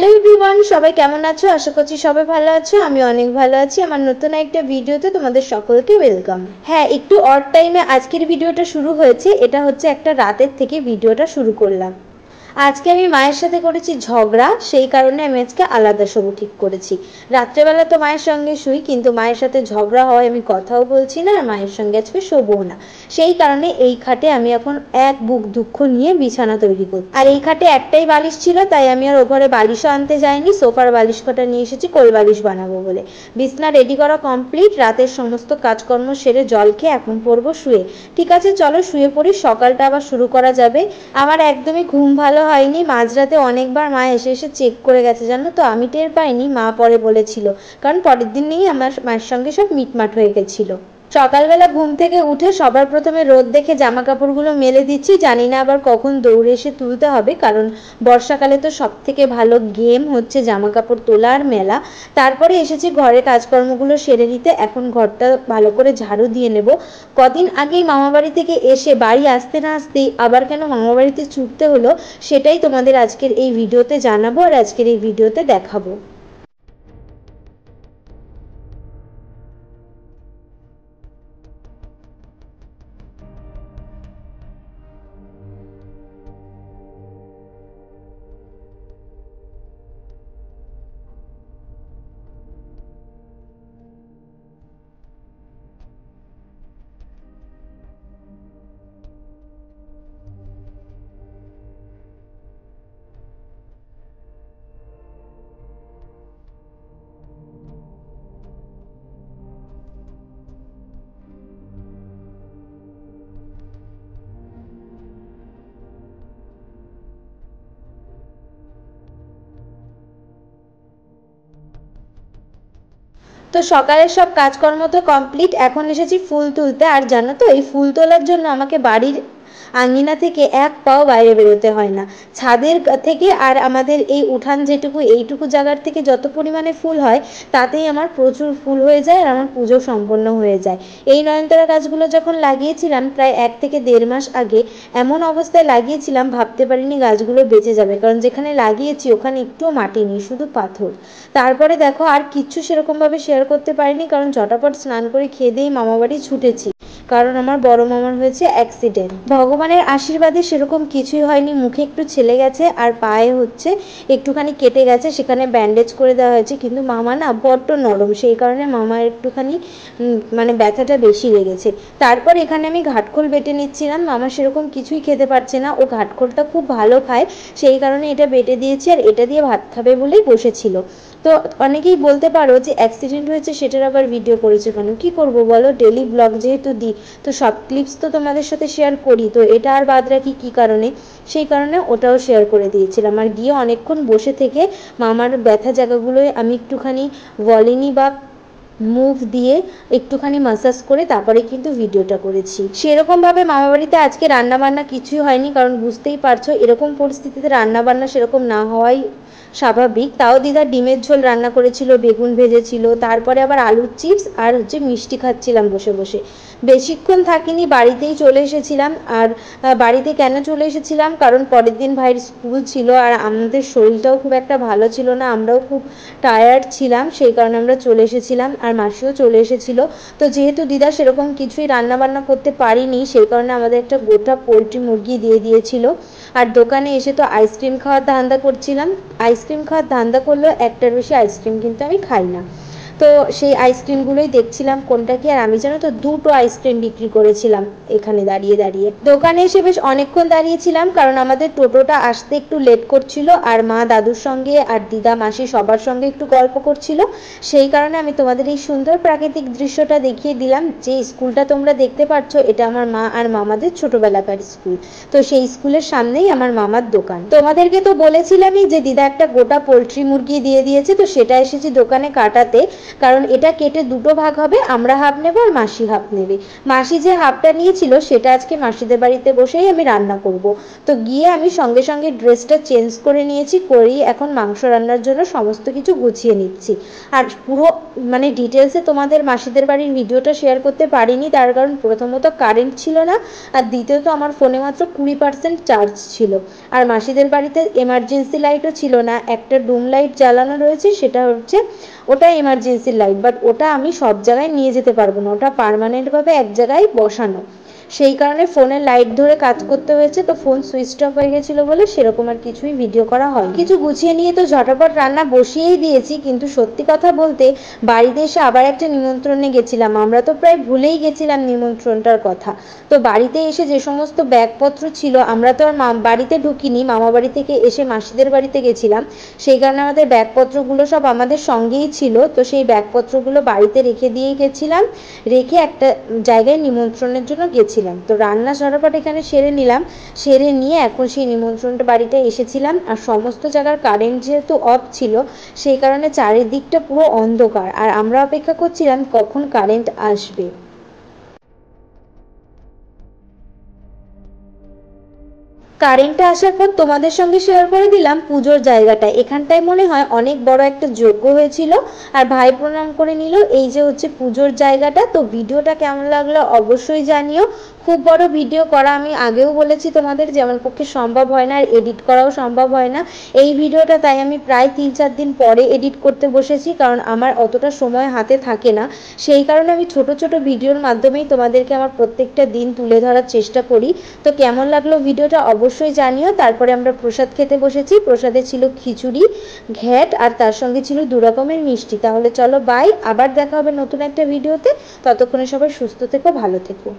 Hello everyone, সবাই কেমন আছো? আশা করছি সবাই ভালো আছো। আমি অনেক ভালো আছি। আমার নতুন একটা ভিডিওতে তোমাদের সকলকে ওয়েলকাম। হ্যাঁ, একটু অড টাইমে আজকের ভিডিওটা শুরু হয়েছে। এটা হচ্ছে একটা রাতের থেকে ভিডিওটা শুরু করলাম। আজকে আমি মায়ের সাথে করেছি ঝগড়া, সেই কারণে আমি আজকে আলাদা শোবো ঠিক করেছি। রাত্রেবেলা তো মায়ের সঙ্গে শুই, কিন্তু মায়ের সাথে ঝগড়া হয় আমি কথাও বলছি না, আর মায়ের সঙ্গে আজকে শোবো না। সেই কারণে এই খাটে আমি এখন এক বুক দুঃখ নিয়ে বিছানা তৈরি করি। আর এই খাটে একটাই বালিশ ছিল, তাই আমি আর ও ঘরে বালিশও আনতে যাইনি। সোফার বালিশ কটা নিয়ে এসেছি কোল বালিশ বানাবো বলে। বিছনা রেডি করা কমপ্লিট। রাতের সমস্ত কাজকর্ম সেরে জল খেয়ে এখন পড়বো শুয়ে। ঠিক আছে, চলো শুয়ে পড়ি, সকালটা আবার শুরু করা যাবে। আমার একদমই ঘুম ভালো হয়নি। মাঝরাতে অনেকবার মা এসে এসে চেক করে গেছে, জানো তো। আমি টের পাইনি, মা পরে বলেছিল, কারণ পরের দিন নিয়েই আমার মায়ের সঙ্গে সব মিটমাট হয়ে গেছিল। সকালবেলা ঘুম থেকে উঠে সবার প্রথমে রোদ দেখে জামা কাপড়গুলো মেলে দিচ্ছি। জানি না আবার কখন দৌড়ে এসে তুলতে হবে, কারণ বর্ষাকালে তো সব থেকে ভালো গেম হচ্ছে জামা কাপড় তোলা আর মেলা। তারপরে এসেছি ঘরের কাজকর্মগুলো সেরে নিতে। এখন ঘরটা ভালো করে ঝাড়ু দিয়ে নেব। কদিন আগেই মামাবাড়ি থেকে এসে বাড়ি আসতে না আসতেই আবার কেন মামাবাড়িতে ছুটতে হলো, সেটাই তোমাদের আজকের এই ভিডিওতে জানাবো আর আজকের এই ভিডিওতে দেখাবো। তো সকালের সব কাজকর্ম তো কমপ্লিট। এখন এসেছি ফুল তুলতে। আর জানো তো, এই ফুল তোলার জন্য আমাকে বাড়ির আঙিনা থেকে এক পাও বাইরে বেরোতে হয় না। ছাদের থেকে আর আমাদের এই উঠান যেটুকু, এইটুকু জায়গার থেকে যত পরিমাণে ফুল হয়, তাতেই আমার প্রচুর ফুল হয়ে যায় আর আমার পুজো সম্পন্ন হয়ে যায়। এই নয়নতারা গাছগুলো যখন লাগিয়েছিলাম প্রায় 1 থেকে 1.5 মাস আগে, এমন অবস্থায় লাগিয়েছিলাম ভাবতে পারিনি গাছগুলো বেঁচে যাবে, কারণ যেখানে লাগিয়েছি ওখানে একটুও মাটি নেই, শুধু পাথর। তারপরে দেখো, আর কিচ্ছু সেরকমভাবে শেয়ার করতে পারিনি, কারণ ঝটাপট স্নান করে খেয়ে দিয়েই মামাবাড়ি ছুটেছি, কারণ আমার বড় মামার হয়েছে অ্যাক্সিডেন্ট। ভগবানের আশীর্বাদে সেরকম কিছুই হয়নি। মুখে একটু ছেলে গেছে আর পায়ে হচ্ছে একটুখানি কেটে গেছে, সেখানে ব্যান্ডেজ করে দেওয়া হয়েছে। কিন্তু মামা না বড্ড নরম, সেই কারণে মামার একটুখানি মানে ব্যথাটা বেশি লেগেছে। তারপর এখানে আমি ঘাটখোল বেটে নিচ্ছিলাম। মামা সেরকম কিছুই খেতে পারছে না, ও ঘাটখোলটা খুব ভালো খায়, সেই কারণে এটা বেটে দিয়েছি, আর এটা দিয়ে ভাত খাবে বলেই বসেছিল। তো অনেকেই বলতে পারো যে অ্যাক্সিডেন্ট হয়েছে সেটার আবার ভিডিও করেছে কেন? কি করব বলো, ডেলি ব্লগ যেহেতু দিই, তো সব ক্লিপস তো তোমাদের সাথে শেয়ার করি, তো এটা আর বাদ রাখি কী কারণে? সেই কারণে ওটাও শেয়ার করে দিয়েছিলাম। আর গিয়ে অনেকক্ষণ বসে থেকে মামার ব্যথা জায়গাগুলোয় আমি একটুখানি ভলিনি বা মুভ দিয়ে একটুখানি মাসাজ করে তারপরে কিন্তু ভিডিওটা করেছি। সেরকমভাবে মামাবাড়িতে আজকে রান্নাবান্না কিছুই হয়নি, কারণ বুঝতেই পারছো এরকম পরিস্থিতিতে রান্নাবান্না সেরকম না হওয়াই স্বাভাবিক। তাও দিদা ডিমের ঝোল রান্না করেছিল, বেগুন ভেজেছিল, তারপরে আবার আলুর চিপস আর হচ্ছে মিষ্টি খাচ্ছিলাম বসে বসে। বেশিক্ষণ থাকিনি, বাড়িতেই চলে এসেছিলাম। আর বাড়িতে কেন চলে এসেছিলাম, কারণ পরের দিন ভাইয়ের স্কুল ছিল আর আমাদের শরীরটাও খুব একটা ভালো ছিল না, আমরাও খুব টায়ার্ড ছিলাম, সেই কারণে আমরা চলে এসেছিলাম। আর মাসিও চলে এসেছিল। তো যেহেতু দিদা সেরকম কিছুই রান্নাবান্না করতে পারিনি, সেই কারণে আমাদের একটা গোটা পোলট্রি মুরগি দিয়ে দিয়েছিল। আর দোকানে এসে তো আইসক্রিম খাওয়ার ধান্দা করছিলাম। আইসক্রিম খাওয়ার ধান্দা করলেও একটার বেশি আইসক্রিম কিন্তু আমি খাই না। তো সেই আইসক্রিমগুলোই দেখছিলাম কোনটা কি। আর আমি জানো তো 2টো আইসক্রিম বিক্রি করেছিলাম এখানে দাঁড়িয়ে দাঁড়িয়ে। দোকানে এসে বেশ অনেকক্ষণ দাঁড়িয়েছিলাম, কারণ আমাদের টোটোটা আসতে একটু লেট করছিল, আর মা দাদুর সঙ্গে আর দিদা মাসি সবার সঙ্গে একটু গল্প করছিল। সেই কারণে আমি তোমাদের এই সুন্দর প্রাকৃতিক দৃশ্যটা দেখিয়ে দিলাম। যে স্কুলটা তোমরা দেখতে পাচ্ছ, এটা আমার মা আর মামাদের ছোটবেলাকার স্কুল। তো সেই স্কুলের সামনেই আমার মামার দোকান। তোমাদেরকে তো বলেছিলামই যে দিদা একটা গোটা পোলট্রি মুরগি দিয়ে দিয়েছে, তো সেটা এসেছি দোকানে কাটাতে। কারণ এটা কেটে দুটো ভাগ হবে, আমরা হাফ নেব আর মাসি হাফ নেবে। মাসি যে হাফটা নিয়েছিল সেটা আজকে মাসিদের বাড়িতে বসেই আমি রান্না করব। তো গিয়ে আমি সঙ্গে সঙ্গে ড্রেসটা চেঞ্জ করে নিয়েছি, করেই এখন মাংস রান্নার জন্য সমস্ত কিছু গুছিয়ে নিচ্ছি। আর পুরো মানে ডিটেলসে তোমাদের মাসিদের বাড়ির ভিডিওটা শেয়ার করতে পারিনি, তার কারণ প্রথমত কারেন্ট ছিল না, আর দ্বিতীয়ত আমার ফোনে মাত্র 20% চার্জ ছিল। আর মাসিদের বাড়িতে এমার্জেন্সি লাইটও ছিল না, একটা ডুম লাইট জ্বালানো রয়েছে, সেটা হচ্ছে ওটা এমার্জেন্সি লাইট, বাট ওটা আমি সব জায়গায় নিয়ে যেতে পারবো না, ওটা পার্মানেন্টভাবে এক জায়গায় বসানো, সেই কারণে ফোনের লাইট ধরে কাজ করতে হয়েছে। তো ফোন সুইচ অফ হয়ে গেছিলো বলে সেরকম আর কিছুই ভিডিও করা হয়। কিছু গুছিয়ে নিয়ে তো ঝটাপট রান্না বসিয়েই দিয়েছি, কিন্তু সত্যি কথা বলতে বাড়িতে এসে আবার একটা নিমন্ত্রণে গেছিলাম, আমরা তো প্রায় ভুলেই গেছিলাম নিমন্ত্রণটার কথা। তো বাড়িতে এসে যে সমস্ত ব্যাগপত্র ছিল, আমরা তো আর বাড়িতে ঢুকিনি, মামা বাড়ি থেকে এসে মাসিদের বাড়িতে গেছিলাম, সেই কারণে আমাদের ব্যাগপত্রগুলো সব আমাদের সঙ্গেই ছিল। তো সেই ব্যাগপত্রগুলো বাড়িতে রেখে দিয়েই গেছিলাম, রেখে একটা জায়গায় নিমন্ত্রণের জন্য গেছিলাম। তো রান্না ঝটাপট এখানে সেরে নিলাম, সেরে নিয়ে এখন সেই নিমন্ত্রণটা বাড়িতে এসেছিলাম। আর সমস্ত জায়গার কারেন্ট যেহেতু অফ ছিল, সেই কারণে চারিদিকটা পুরো অন্ধকার, আর আমরা অপেক্ষা করছিলাম কখন কারেন্ট আসবে। কারেন্টটা আসার পর তোমাদের সঙ্গে শেয়ার করে দিলাম পুজোর জায়গাটা। এখানটায় মনে হয় অনেক বড় একটা যজ্ঞ হয়েছিল, আর ভাই প্রণাম করে নিল। এই যে হচ্ছে পুজোর জায়গাটা। তো ভিডিওটা কেমন লাগলো অবশ্যই জানিও। খুব বড় ভিডিও করা আমি আগেও বলেছি তোমাদের যে আমার পক্ষে সম্ভব হয় না, আর এডিট করাও সম্ভব হয় না। এই ভিডিওটা তাই আমি প্রায় 3-4 দিন পরে এডিট করতে বসেছি, কারণ আমার অতটা সময় হাতে থাকে না, সেই কারণে আমি ছোট ছোট ভিডিওর মাধ্যমেই তোমাদেরকে আমার প্রত্যেকটা দিন তুলে ধরার চেষ্টা করি। তো কেমন লাগলো ভিডিওটা অবশ্যই জানিও। তারপরে আমরা প্রসাদ খেতে বসেছি, প্রসাদে ছিল খিচুড়ি, ঘ্যাট, আর তার সঙ্গে ছিল 2 রকমের মিষ্টি। তাহলে চলো বাই, আবার দেখা হবে নতুন একটা ভিডিওতে। ততক্ষণে সবাই সুস্থ থেকো, ভালো থেকো।